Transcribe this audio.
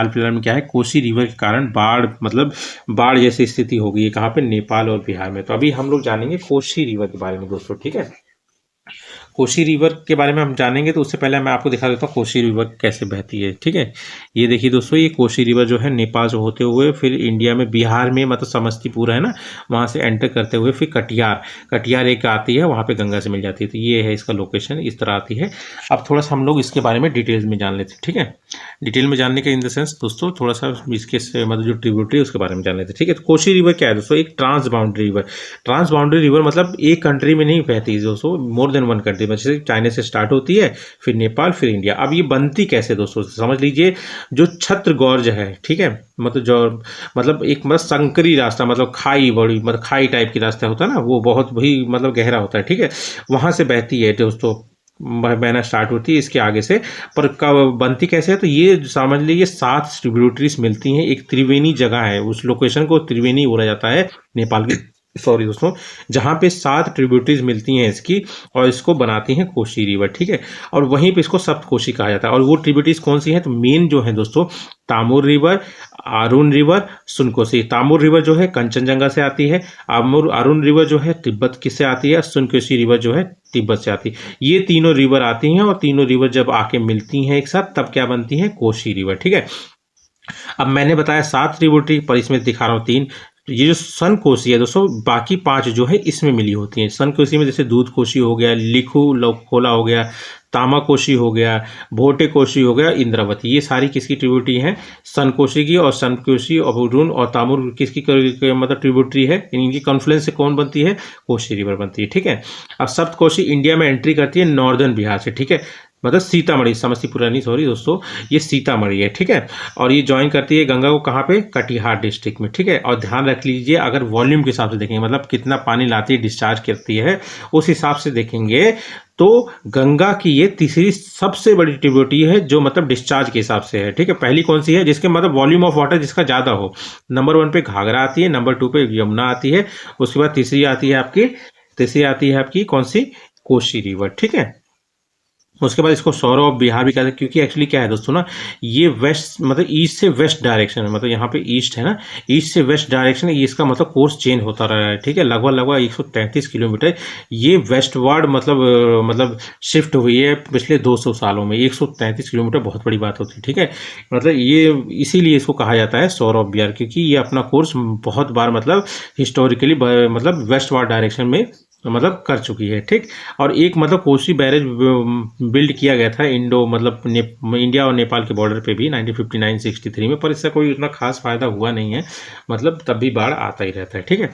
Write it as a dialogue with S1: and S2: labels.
S1: हाल फिलहाल में क्या है, कोसी रिवर के कारण बाढ़ मतलब बाढ़ जैसी स्थिति हो गई है कहाँ पे, नेपाल और बिहार में। तो अभी हम लोग जानेंगे कोसी रिवर के बारे में दोस्तों, ठीक है। कोसी रिवर के बारे में हम जानेंगे तो उससे पहले मैं आपको दिखा देता हूँ कोसी रिवर कैसे बहती है, ठीक है। ये देखिए दोस्तों, ये कोसी रिवर जो है नेपाल से होते हुए फिर इंडिया में बिहार में मतलब समस्तीपुर है ना, वहाँ से एंटर करते हुए फिर कटिहार एक आती है, वहाँ पे गंगा से मिल जाती है। तो ये है इसका लोकेशन, इस तरह आती है। अब थोड़ा सा हम लोग इसके बारे में डिटेल्स में जान लेते हैं, ठीक है। डिटेल में जानने के इन द सेंस दोस्तों थोड़ा सा इसके मतलब जो ट्रिब्यूटरी है उसके बारे में जान लेते हैं, ठीक है। तो कोसी रिवर क्या है दोस्तों, एक transboundary river. Transboundary river मतलब एक कंट्री में नहीं बहती दोस्तों, मोर देन वन कंट्री में, जैसे चाइना से स्टार्ट होती है, फिर नेपाल, फिर इंडिया। अब ये बनती कैसे दोस्तों, समझ लीजिए, जो छत्रगौर्ज है, ठीक है, मतलब जो मतलब एक मतलब संकरी रास्ता, मतलब खाई, बड़ी मतलब खाई टाइप की रास्ता होता है ना, वो बहुत भी मतलब गहरा होता है, ठीक है। वहां से बहती है दोस्तों, बहना स्टार्ट होती है इसके आगे से। पर कब बनती कैसे है, तो ये समझ लीजिए 7 ट्रिब्यूटरीज मिलती हैं। एक त्रिवेणी जगह है, उस लोकेशन को त्रिवेणी बोला जाता है नेपाल की, सॉरी दोस्तों, जहाँ पे 7 ट्रिब्यूटरीज मिलती हैं इसकी, और इसको बनाती हैं कोसी रिवर, ठीक है। और वहीं पे इसको सप्तकोशी कहा जाता है। और वो ट्रिब्यूटरीज कौन सी हैं, तो मेन जो है दोस्तों, Tamur river, Arun river, Sunkosi. Tamur river जो है कंचनजंगा से आती है, अरुण रिवर जो है तिब्बत से आती है, सुनकोसी रिवर जो है तिब्बत से आती है। ये तीनों रिवर आती हैं, और तीनों रिवर जब आके मिलती हैं एक साथ, तब क्या बनती है, कोसी रिवर, ठीक है। अब मैंने बताया 7 ट्रिब्यूटरी, पर इसमें दिखा रहा हूँ 3। ये जो सन कोसी है दोस्तों, बाकी 5 जो है इसमें मिली होती हैं। सन कोसी में जैसे दूध कोसी हो गया, लिखू खोला हो गया, तामा कोसी हो गया, भोटे कोसी हो गया, इंद्रावती, ये सारी किसकी ट्रिब्यूटरी हैं, सन कोसी की। और सन कोसी और अरुण और तामुर किसकी मतलब ट्रिब्यूटरी है, इनकी कॉन्फ्लुएंस से कौन बनती है, कोसी रिवर बनती है, ठीक है। अब सप्त कोसी इंडिया में एंट्री करती है नॉर्दर्न बिहार से, ठीक है, मतलब सीतामढ़ी, समस्तीपुर नहीं, सॉरी दोस्तों, ये सीतामढ़ी है, ठीक है। और ये ज्वाइन करती है गंगा को कहाँ पे, कटिहार डिस्ट्रिक्ट में, ठीक है। और ध्यान रख लीजिए, अगर वॉल्यूम के हिसाब से देखेंगे, मतलब कितना पानी लाती है, डिस्चार्ज करती है, उस हिसाब से देखेंगे तो गंगा की ये तीसरी सबसे बड़ी ट्रिब्यूटरी है, जो मतलब डिस्चार्ज के हिसाब से है, ठीक है। पहली कौन सी है, जिसके मतलब वॉल्यूम ऑफ वाटर जिसका ज़्यादा हो। नंबर 1 पे घाघरा आती है, नंबर 2 पे यमुना आती है, उसके बाद तीसरी आती है आपकी कौन सी, कोसी रिवर, ठीक है। उसके बाद इसको सौरव ऑफ बिहार भी कहते हैं, क्योंकि एक्चुअली क्या है दोस्तों ना, ये वेस्ट मतलब ईस्ट से वेस्ट डायरेक्शन है, मतलब यहाँ पे ईस्ट है ना, ईस्ट से वेस्ट डायरेक्शन है, ये इसका मतलब कोर्स चेंज होता रहा है, ठीक है। लगभग 133 किलोमीटर ये वेस्टवर्ड मतलब शिफ्ट हुई है पिछले 200 सालों में। 133 किलोमीटर बहुत बड़ी बात होती है, ठीक है। मतलब ये इसीलिए इसको कहा जाता है सौरव ऑफ बिहार, क्योंकि ये अपना कोर्स बहुत बार मतलब हिस्टोरिकली मतलब वेस्टवर्ड डायरेक्शन में मतलब कर चुकी है, ठीक। और एक मतलब कोसी बैरेज बिल्ड किया गया था मतलब इंडिया और नेपाल के बॉर्डर पे भी 1959-63 में, पर इसका कोई उतना खास फायदा हुआ नहीं है, मतलब तब भी बाढ़ आता ही रहता है, ठीक है।